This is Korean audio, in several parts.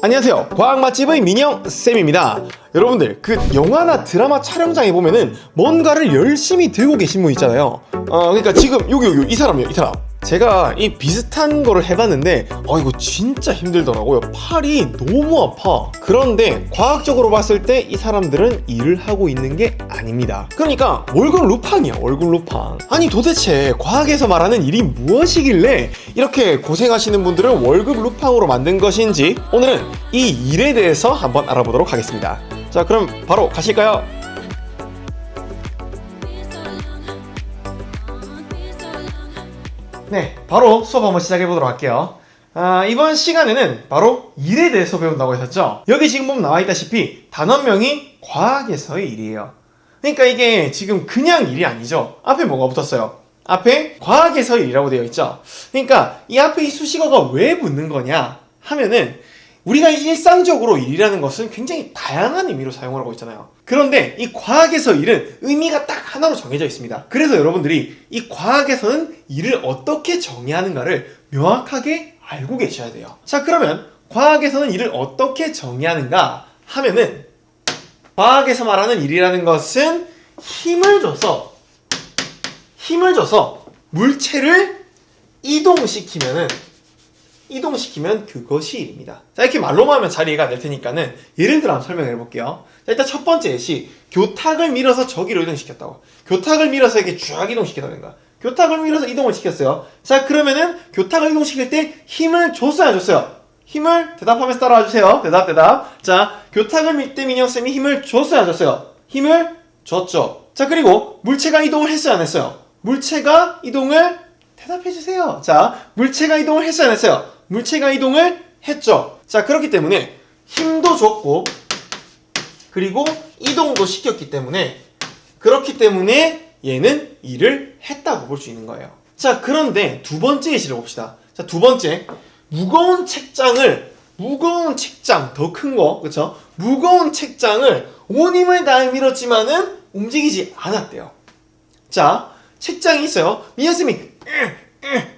안녕하세요. 과학 맛집의 민영쌤입니다. 여러분들 그 영화나 드라마 촬영장에 보면은 뭔가를 열심히 들고 계신 분 있잖아요. 그러니까 지금 여기 이 사람이요, 이 사람. 제가 이 비슷한 거를 해봤는데 이거 진짜 힘들더라고요. 팔이 너무 아파. 그런데 과학적으로 봤을 때 이 사람들은 일을 하고 있는 게 아닙니다. 그러니까 월급 루팡이야, 월급 루팡. 아니 도대체 과학에서 말하는 일이 무엇이길래 이렇게 고생하시는 분들을 월급 루팡으로 만든 것인지 오늘은 이 일에 대해서 한번 알아보도록 하겠습니다. 자, 그럼 바로 가실까요? 네, 바로 수업 한번 시작해 보도록 할게요. 이번 시간에는 바로 일에 대해서 배운다고 했었죠. 여기 지금 보면 나와 있다시피 단원명이 과학에서의 일이에요. 그러니까 이게 지금 그냥 일이 아니죠. 앞에 뭐가 붙었어요? 앞에 과학에서의 일이라고 되어 있죠. 그러니까 이 앞에 이 수식어가 왜 붙는 거냐 하면은 우리가 일상적으로 일이라는 것은 굉장히 다양한 의미로 사용을 하고 있잖아요. 그런데 이 과학에서 일은 의미가 딱 하나로 정해져 있습니다. 그래서 여러분들이 이 과학에서는 일을 어떻게 정의하는가를 명확하게 알고 계셔야 돼요. 자, 그러면 과학에서는 일을 어떻게 정의하는가 하면은 과학에서 말하는 일이라는 것은 힘을 줘서 물체를 이동시키면 그것이 일입니다. 자, 이렇게 말로만 하면 잘 이해가 안 될 테니까는 예를 들어 한번 설명해 볼게요. 자, 일단 첫 번째 예시, 교탁을 밀어서 저기로 이동시켰다고. 교탁을 밀어서 이렇게 쫙 이동시켰다는 거야. 교탁을 밀어서 이동을 시켰어요. 자, 그러면은 교탁을 이동시킬 때 힘을 줬어요, 안 줬어요? 힘을 대답하면서 따라와 주세요. 대답. 자, 교탁을 밀 때 민영쌤이 힘을 줬어요, 안 줬어요? 힘을 줬죠. 자, 그리고 물체가 이동을 했어요, 안 했어요? 물체가 이동을 대답해 주세요. 자, 물체가 이동을 했어요, 안 했어요? 물체가 이동을 했죠. 자, 그렇기 때문에 힘도 줬고 그리고 이동도 시켰기 때문에 그렇기 때문에 얘는 일을 했다고 볼 수 있는 거예요. 자, 그런데 두 번째 예시를 봅시다. 자, 두 번째, 무거운 책장 더 큰 거, 그쵸? 무거운 책장을 온 힘을 다해 밀었지만은 움직이지 않았대요. 자, 책장이 있어요. 민현쌤이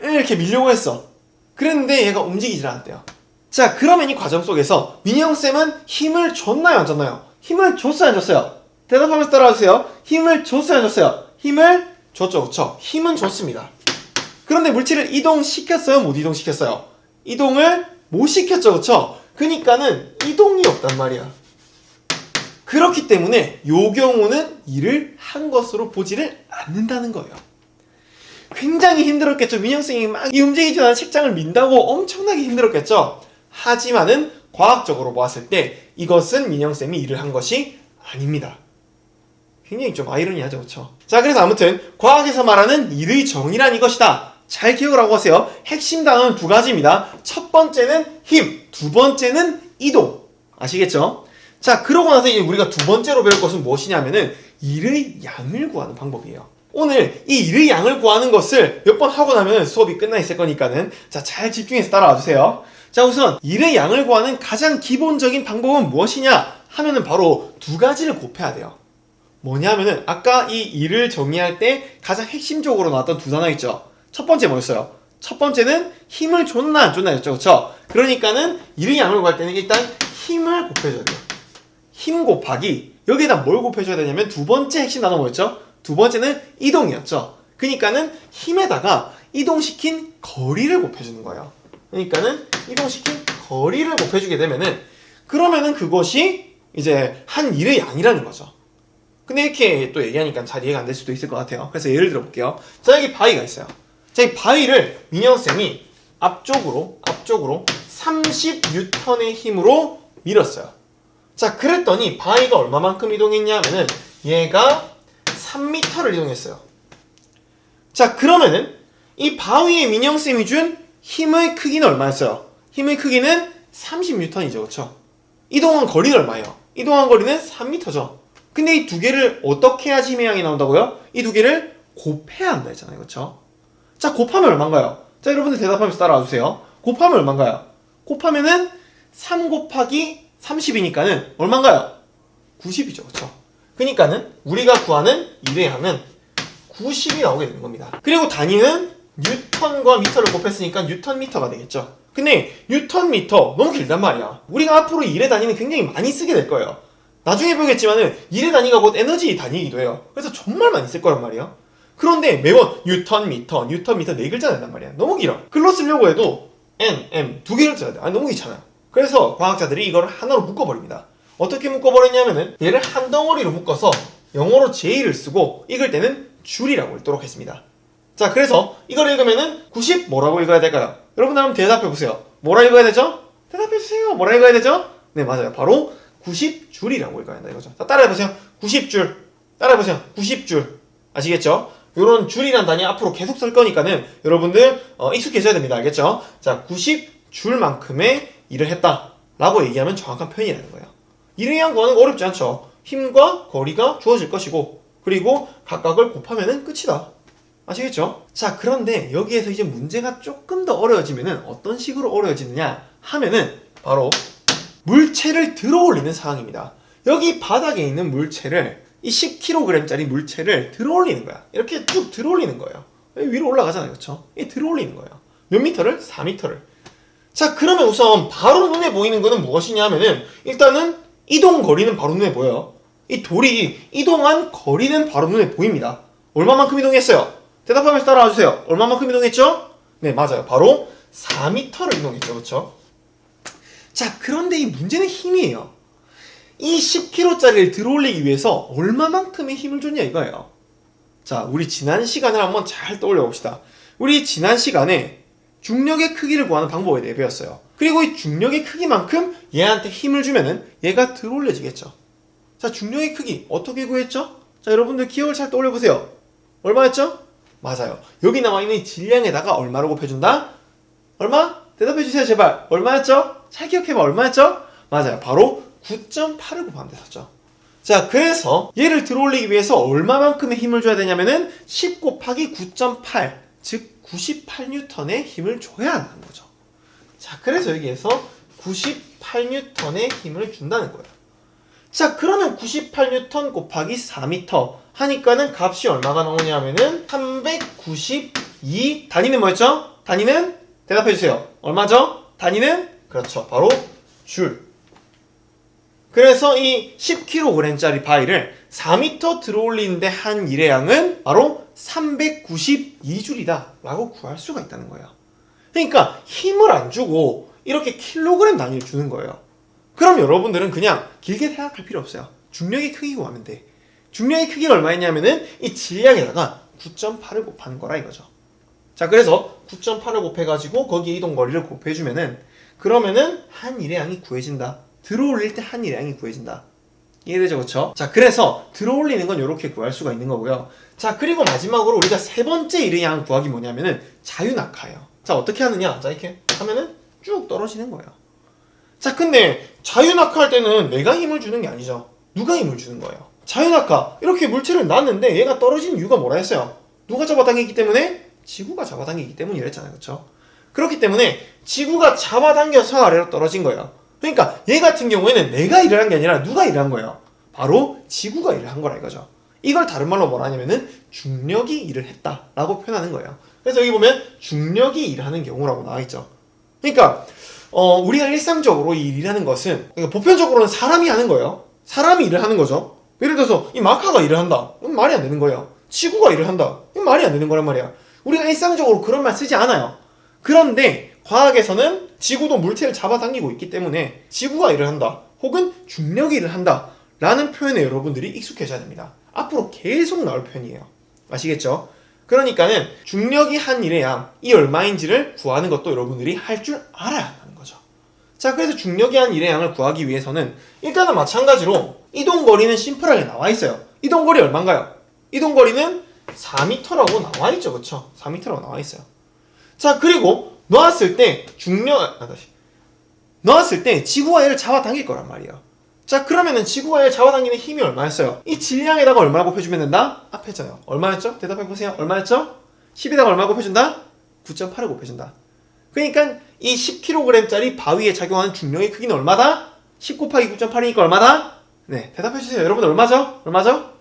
이렇게 밀려고 했어. 그랬는데 얘가 움직이질 않았대요. 자, 그러면 이 과정 속에서 민영쌤은 힘을 줬나요, 안 줬나요? 힘을 줬어요, 안 줬어요? 대답하면서 따라와주세요. 힘을 줬어요, 안 줬어요? 힘을 줬죠, 그쵸? 힘은 줬습니다. 그런데 물체를 이동시켰어요, 못 이동시켰어요? 이동을 못 시켰죠, 그쵸? 그러니까는 이동이 없단 말이야. 그렇기 때문에 요 경우는 일을 한 것으로 보지를 않는다는 거예요. 굉장히 힘들었겠죠. 민영쌤이 막 이 움직이지 않은 책장을 민다고 엄청나게 힘들었겠죠. 하지만은 과학적으로 보았을 때 이것은 민영쌤이 일을 한 것이 아닙니다. 굉장히 좀 아이러니하죠, 그렇죠? 자, 그래서 아무튼 과학에서 말하는 일의 정의란 이것이다. 잘 기억을 하고 하세요. 핵심 단어는 두 가지입니다. 첫 번째는 힘, 두 번째는 이동. 아시겠죠? 자, 그러고 나서 이제 우리가 두 번째로 배울 것은 무엇이냐면은 일의 양을 구하는 방법이에요. 오늘 이 일의 양을 구하는 것을 몇 번 하고 나면 수업이 끝나 있을 거니까는 자, 잘 집중해서 따라와 주세요. 자, 우선 일의 양을 구하는 가장 기본적인 방법은 무엇이냐 하면은 바로 두 가지를 곱해야 돼요. 뭐냐면은 아까 이 일을 정의할 때 가장 핵심적으로 나왔던 두 단어 있죠. 첫 번째 뭐였어요? 첫 번째는 힘을 줬나 안 줬나 였죠, 그렇죠? 그러니까는 일의 양을 구할 때는 일단 힘을 곱해줘야 돼요. 힘 곱하기 여기에다 뭘 곱해줘야 되냐면 두 번째 핵심 단어 뭐였죠? 두 번째는 이동이었죠. 그러니까는 힘에다가 이동시킨 거리를 곱해주는 거예요. 그러니까는 이동시킨 거리를 곱해주게 되면은 그러면은 그것이 이제 한 일의 양이라는 거죠. 근데 이렇게 또 얘기하니까 잘 이해가 안 될 수도 있을 것 같아요. 그래서 예를 들어 볼게요. 자, 여기 바위가 있어요. 자, 이 바위를 민영쌤이 앞쪽으로 30N의 힘으로 밀었어요. 자, 그랬더니 바위가 얼마만큼 이동했냐면은 얘가 3m를 이동했어요. 자, 그러면은 이 바위에 민영쌤이 준 힘의 크기는 얼마였어요? 힘의 크기는 30N이죠, 그렇죠? 이동한 거리는 얼마예요? 이동한 거리는 3m죠. 근데 이 두 개를 어떻게 해야지 힘의 양이 나온다고요? 이 두 개를 곱해야 한다 했잖아요, 그렇죠? 자, 곱하면 얼마인가요? 자, 여러분들 대답하면서 따라와 주세요. 곱하면 얼마인가요? 곱하면은 3 곱하기 30이니까는 얼마인가요? 90이죠, 그렇죠? 그러니까는 우리가 구하는 일의 양은 90이 나오게 되는 겁니다. 그리고 단위는 뉴턴과 미터를 곱했으니까 뉴턴 미터가 되겠죠. 근데 뉴턴 미터 너무 길단 말이야. 우리가 앞으로 일의 단위는 굉장히 많이 쓰게 될 거예요. 나중에 보겠지만은 일의 단위가 곧 에너지 단위이기도 해요. 그래서 정말 많이 쓸 거란 말이야. 그런데 매번 뉴턴 미터 네 글자 된단 말이야. 너무 길어. 글로 쓰려고 해도 N, M 두 개를 써야 돼. 너무 귀찮아. 그래서 과학자들이 이걸 하나로 묶어버립니다. 어떻게 묶어버렸냐면은 얘를 한 덩어리로 묶어서 영어로 J를 쓰고 읽을 때는 줄이라고 읽도록 했습니다. 자, 그래서 이걸 읽으면은 90 뭐라고 읽어야 될까요? 여러분들 한번 대답해보세요. 뭐라 읽어야 되죠? 대답해주세요. 뭐라 읽어야 되죠? 네, 맞아요. 바로 90줄이라고 읽어야 한다 이거죠. 자, 따라해보세요. 90줄. 따라해보세요. 90줄. 아시겠죠? 요런 줄이란 단위 앞으로 계속 쓸 거니까는 여러분들 익숙해져야 됩니다. 알겠죠? 자, 90줄만큼의 일을 했다 라고 얘기하면 정확한 표현이라는 거예요. 일에 의한 거는 어렵지 않죠. 힘과 거리가 주어질 것이고 그리고 각각을 곱하면은 끝이다. 아시겠죠? 자, 그런데 여기에서 이제 문제가 조금 더 어려워지면은 어떤 식으로 어려워지느냐 하면은 바로 물체를 들어올리는 상황입니다. 여기 바닥에 있는 물체를 이 10kg짜리 물체를 들어올리는 거야. 이렇게 쭉 들어올리는 거예요. 위로 올라가잖아요. 그렇죠? 이 들어올리는 거예요. 몇 미터를? 4미터를. 자, 그러면 우선 바로 눈에 보이는 거는 무엇이냐 하면은 일단은 이동 거리는 바로 눈에 보여요. 이 돌이 이동한 거리는 바로 눈에 보입니다. 얼마만큼 이동했어요? 대답하면서 따라와 주세요. 얼마만큼 이동했죠? 네, 맞아요. 바로 4m를 이동했죠. 그렇죠? 자, 그런데 이 문제는 힘이에요. 이 10kg짜리를 들어올리기 위해서 얼마만큼의 힘을 줬냐 이거예요. 자, 우리 지난 시간을 한번 잘 떠올려 봅시다. 우리 지난 시간에 중력의 크기를 구하는 방법에 대해 배웠어요. 그리고 이 중력의 크기만큼 얘한테 힘을 주면은 얘가 들어올려지겠죠. 자, 중력의 크기 어떻게 구했죠? 자, 여러분들 기억을 잘 떠올려 보세요. 얼마였죠? 맞아요. 여기 나와있는 이 질량에다가 얼마로 곱해준다? 얼마? 대답해주세요 제발. 얼마였죠? 잘 기억해봐. 얼마였죠? 맞아요. 바로 9.8을 곱하면 됐었죠. 자, 그래서 얘를 들어올리기 위해서 얼마만큼의 힘을 줘야 되냐면은 10 곱하기 9.8 즉 98N의 힘을 줘야 한다는 거죠. 자, 그래서 여기에서 98N의 힘을 준다는 거예요. 자, 그러면 98N 곱하기 4m 하니까는 값이 얼마가 나오냐 하면은 392 단위는 뭐였죠? 단위는 대답해주세요. 얼마죠? 단위는 그렇죠. 바로 줄. 그래서 이 10kg짜리 바위를 4m 들어올리는데 한 일의 양은 바로 392줄이다 라고 구할 수가 있다는 거예요. 그러니까 힘을 안 주고 이렇게 킬로그램 단위를 주는 거예요. 그럼 여러분들은 그냥 길게 생각할 필요 없어요. 중력의 크기 구하면 돼. 중력의 크기가 얼마였냐면은 이 질량에다가 9.8을 곱하는 거라 이거죠. 자, 그래서 9.8을 곱해가지고 거기에 이동거리를 곱해주면은 그러면은 한 일의 양이 구해진다. 들어올릴 때 한 일의 양이 구해진다. 이해되죠? 그쵸? 자, 그래서 들어올리는 건 이렇게 구할 수가 있는 거고요. 자, 그리고 마지막으로 우리가 세 번째 일의 양 구하기 뭐냐면은 자유낙하예요. 자, 어떻게 하느냐? 자, 이렇게 하면은 쭉 떨어지는 거예요. 자, 근데 자유낙하할 때는 내가 힘을 주는 게 아니죠. 누가 힘을 주는 거예요? 자유낙하 이렇게 물체를 놨는데 얘가 떨어지는 이유가 뭐라 했어요? 누가 잡아당기기 때문에? 지구가 잡아당기기 때문이랬잖아요. 그렇죠? 그렇기 때문에 지구가 잡아당겨서 아래로 떨어진 거예요. 그러니까 얘 같은 경우에는 내가 일을 한 게 아니라 누가 일을 한 거예요? 바로 지구가 일을 한 거라 이거죠. 이걸 다른 말로 뭐라 하냐면은 중력이 일을 했다라고 표현하는 거예요. 그래서 여기 보면 중력이 일하는 경우라고 나와 있죠. 그러니까 우리가 일상적으로 이 일이라는 것은 그러니까 보편적으로는 사람이 하는 거예요. 사람이 일을 하는 거죠. 예를 들어서 이 마카가 일을 한다. 이건 말이 안 되는 거예요. 지구가 일을 한다. 이건 말이 안 되는 거란 말이야. 우리가 일상적으로 그런 말 쓰지 않아요. 그런데 과학에서는 지구도 물체를 잡아당기고 있기 때문에 지구가 일을 한다. 혹은 중력이 일을 한다. 라는 표현에 여러분들이 익숙해져야 됩니다. 앞으로 계속 나올 표현이에요. 아시겠죠? 그러니까는 중력이 한 일의 양, 이 얼마인지를 구하는 것도 여러분들이 할 줄 알아야 한다는 거죠. 자, 그래서 중력이 한 일의 양을 구하기 위해서는 일단은 마찬가지로 이동거리는 심플하게 나와 있어요. 이동거리 얼마인가요? 이동거리는 4m라고 나와 있죠. 그쵸? 4m라고 나와 있어요. 자, 그리고 놓았을 때 놓았을 때 지구가 얘를 잡아당길 거란 말이에요. 자, 그러면은 지구가 얘를 잡아당기는 힘이 얼마였어요? 이 질량에다가 얼마나 곱해주면 된다? 앞에잖아요. 얼마였죠? 대답해보세요. 얼마였죠? 10에다가 얼마 곱해준다? 9.8을 곱해준다. 그러니까 이 10kg짜리 바위에 작용하는 중력의 크기는 얼마다? 10 곱하기 9.8이니까 얼마다? 네, 대답해주세요. 여러분 얼마죠? 얼마죠?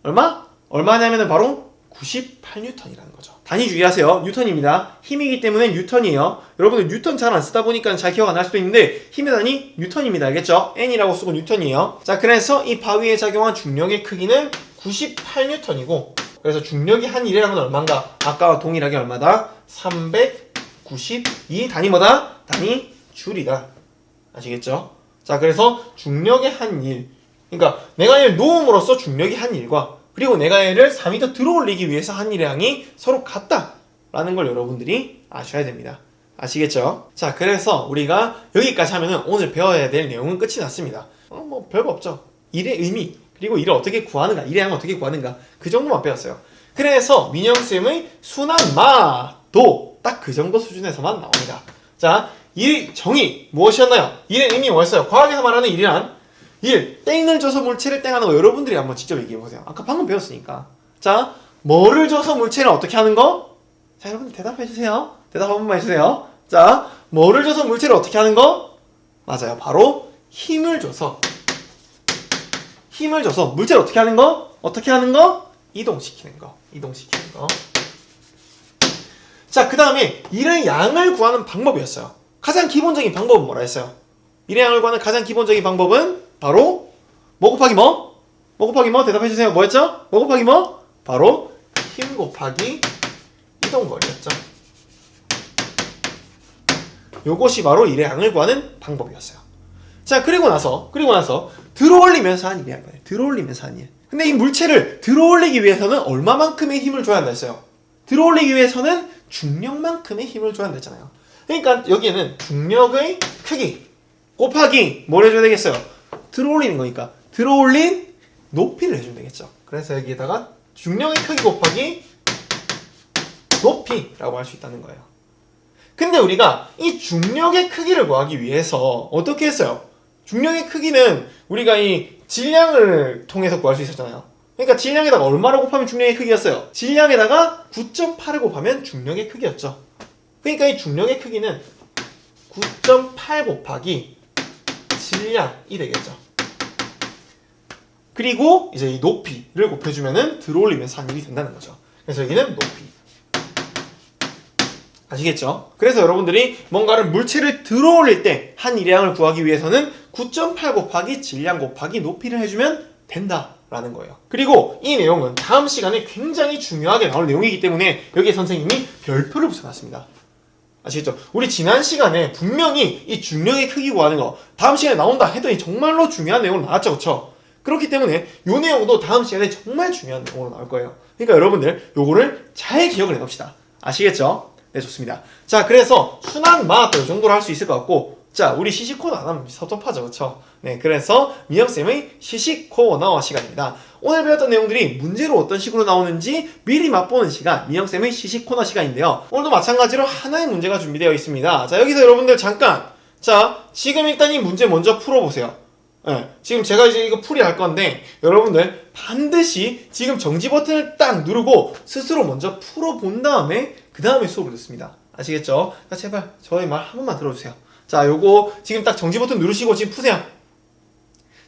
얼마? 얼마냐면은 바로 98N이라는 거죠. 단위 주의하세요. 뉴턴입니다. 힘이기 때문에 뉴턴이에요. 여러분들 뉴턴 잘 안 쓰다 보니까 잘 기억 안 날 수도 있는데 힘의 단위 뉴턴입니다. 알겠죠? N이라고 쓰고 뉴턴이에요. 자, 그래서 이 바위에 작용한 중력의 크기는 98뉴턴이고 그래서 중력이 한 일이라는 건 얼마인가? 아까와 동일하게 얼마다? 392 단위 뭐다? 단위 줄이다. 아시겠죠? 자, 그래서 중력의 한 일. 그러니까 내가 얘를 놓음으로써 중력이 한 일과 그리고 내가 얘를 4m 들어올리기 위해서 한 일의 양이 서로 같다라는 걸 여러분들이 아셔야 됩니다. 아시겠죠? 자, 그래서 우리가 여기까지 하면은 오늘 배워야 될 내용은 끝이 났습니다. 뭐 별거 없죠. 일의 의미, 그리고 일을 어떻게 구하는가, 일의 양을 어떻게 구하는가 그 정도만 배웠어요. 그래서 민영쌤의 순환마도 딱 그 정도 수준에서만 나옵니다. 자, 일 정의 무엇이었나요? 일의 의미 뭐였어요? 과학에서 말하는 일이란 일, 땡을 줘서 물체를 땡하는 거 여러분들이 한번 직접 얘기해보세요. 아까 방금 배웠으니까. 자, 뭐를 줘서 물체를 어떻게 하는 거? 자, 여러분들 대답해주세요. 대답 한 번만 해주세요. 자, 뭐를 줘서 물체를 어떻게 하는 거? 맞아요. 바로 힘을 줘서 물체를 어떻게 하는 거? 어떻게 하는 거? 이동시키는 거. 자, 그 다음에 일의 양을 구하는 방법이었어요. 가장 기본적인 방법은 뭐라 했어요? 일의 양을 구하는 가장 기본적인 방법은 바로 뭐 곱하기 뭐? 뭐 곱하기 뭐? 대답해주세요. 뭐였죠? 뭐 곱하기 뭐? 바로 힘 곱하기 이동거리였죠. 요것이 바로 일의 양을 구하는 방법이었어요. 자, 그리고 나서 들어올리면서 한 일이 한 거예요. 들어올리면서 한 일. 근데 이 물체를 들어올리기 위해서는 얼마만큼의 힘을 줘야 한다 했어요? 들어올리기 위해서는 중력만큼의 힘을 줘야 한다 했잖아요. 그러니까 여기에는 중력의 크기 곱하기 뭘 해줘야 되겠어요? 들어올리는 거니까 들어올린 높이를 해주면 되겠죠. 그래서 여기에다가 중력의 크기 곱하기 높이라고 할 수 있다는 거예요. 근데 우리가 이 중력의 크기를 구하기 위해서 어떻게 했어요? 중력의 크기는 우리가 이 질량을 통해서 구할 수 있었잖아요. 그러니까 질량에다가 얼마를 곱하면 중력의 크기였어요? 질량에다가 9.8을 곱하면 중력의 크기였죠. 그러니까 이 중력의 크기는 9.8 곱하기 질량이 되겠죠. 그리고 이제 이 높이를 곱해주면은 들어올리면서 한 일이 된다는 거죠. 그래서 여기는 높이. 아시겠죠? 그래서 여러분들이 뭔가를 물체를 들어올릴 때 한 일의 양을 구하기 위해서는 9.8 곱하기 질량 곱하기 높이를 해주면 된다라는 거예요. 그리고 이 내용은 다음 시간에 굉장히 중요하게 나올 내용이기 때문에 여기에 선생님이 별표를 붙여놨습니다. 아시겠죠? 우리 지난 시간에 분명히 이 중력의 크기 구하는 거 다음 시간에 나온다 했더니 정말로 중요한 내용으로 나왔죠, 그쵸? 그렇기 때문에 이 내용도 다음 시간에 정말 중요한 내용으로 나올 거예요. 그러니까 여러분들 요거를 잘 기억을 해놓읍시다. 아시겠죠? 네, 좋습니다. 자, 그래서 순환마 이 정도로 할 수 있을 것 같고, 자, 우리 시식 코너 안 하면 섭섭하죠, 그쵸? 네, 그래서 민영쌤의 시식 코너 시간입니다. 오늘 배웠던 내용들이 문제로 어떤 식으로 나오는지 미리 맛보는 시간, 민영쌤의 시식 코너 시간인데요. 오늘도 마찬가지로 하나의 문제가 준비되어 있습니다. 자, 여기서 여러분들 잠깐, 자, 지금 일단 이 문제 먼저 풀어보세요. 네, 지금 제가 이제 이거 풀이할 건데 여러분들 반드시 지금 정지 버튼을 딱 누르고 스스로 먼저 풀어본 다음에 그 다음에 수업을 듣습니다. 아시겠죠? 자, 제발 저의 말 한 번만 들어주세요. 자, 요거 지금 딱 정지 버튼 누르시고 지금 푸세요.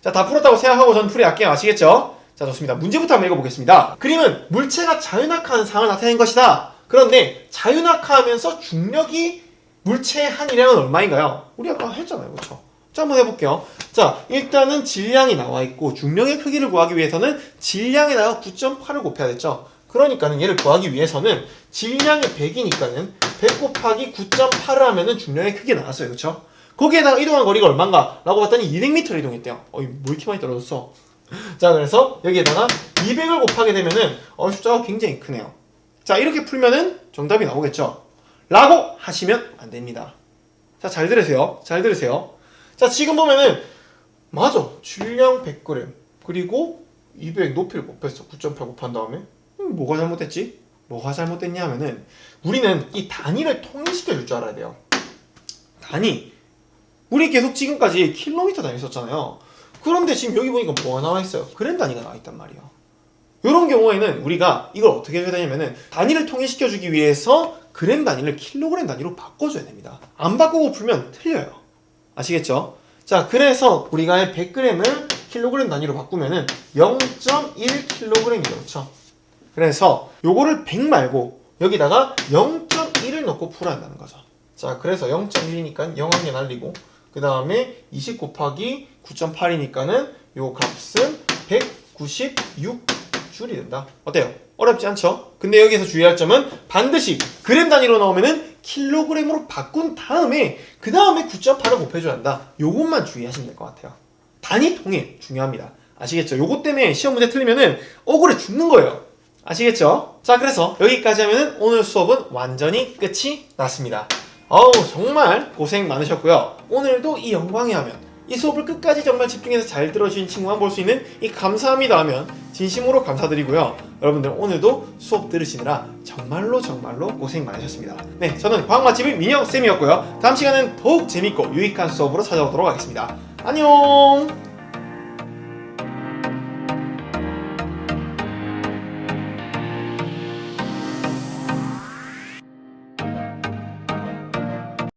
자, 다 풀었다고 생각하고 저는 풀이할게요. 아시겠죠? 자, 좋습니다. 문제부터 한번 읽어보겠습니다. 그림은 물체가 자유낙하하는 상황을 나타낸 것이다. 그런데 자유낙하하면서 중력이 물체의 한 일량은 얼마인가요? 우리 아까 했잖아요, 그렇죠? 자, 한번 해볼게요. 자, 일단은 질량이 나와있고 중력의 크기를 구하기 위해서는 질량에다가 9.8을 곱해야 됐죠. 그러니까는 얘를 구하기 위해서는 질량이 100이니까는 100 곱하기 9.8을 하면은 중력의 크기가 나왔어요, 그렇죠? 거기에다가 이동한 거리가 얼마인가? 라고 봤더니 200m를 이동했대요. 뭐 이렇게 많이 떨어졌어? 자, 그래서 여기에다가 200을 곱하게 되면은 숫자가 굉장히 크네요. 자, 이렇게 풀면은 정답이 나오겠죠? 라고 하시면 안 됩니다. 자, 잘 들으세요. 잘 들으세요. 자, 지금 보면은 맞아. 질량 100g 그리고 200 높이를 곱했어. 9.8 곱한 다음에 뭐가 잘못됐지? 뭐가 잘못됐냐 하면은 우리는 이 단위를 통일시켜 줄 줄 알아야 돼요. 단위. 우리 계속 지금까지 킬로미터 단위 썼잖아요. 그런데 지금 여기 보니까 뭐가 나와 있어요? 그램 단위가 나와 있단 말이에요. 이런 경우에는 우리가 이걸 어떻게 해야 되냐면은 단위를 통일시켜 주기 위해서 그램 단위를 킬로그램 단위로 바꿔줘야 됩니다. 안 바꾸고 풀면 틀려요. 아시겠죠? 자, 그래서 우리가 100g을 킬로그램 단위로 바꾸면은 0.1kg이 되죠. 그래서 요거를 100 말고 여기다가 0.1을 넣고 풀어야 한다는 거죠. 자, 그래서 0.1이니까 0한 개 날리고 그 다음에 20 곱하기 9.8이니까는 요 값은 196줄이 된다. 어때요? 어렵지 않죠? 근데 여기서 주의할 점은 반드시 그램 단위로 나오면은 킬로그램으로 바꾼 다음에 그 다음에 9.8을 곱해줘야 한다. 요것만 주의하시면 될 것 같아요. 단위 통일 중요합니다. 아시겠죠? 요것 때문에 시험 문제 틀리면은 억울해 죽는 거예요. 아시겠죠? 자, 그래서 여기까지 하면은 오늘 수업은 완전히 끝이 났습니다. 어우, 정말 고생 많으셨고요. 오늘도 이 영광의 화면, 이 수업을 끝까지 정말 집중해서 잘 들어주신 친구만 볼 수 있는 이 감사합니다 하면 진심으로 감사드리고요. 여러분들 오늘도 수업 들으시느라 정말로 고생 많으셨습니다. 네, 저는 과학맛집의 민혁쌤이었고요. 다음 시간은 더욱 재밌고 유익한 수업으로 찾아오도록 하겠습니다. 안녕!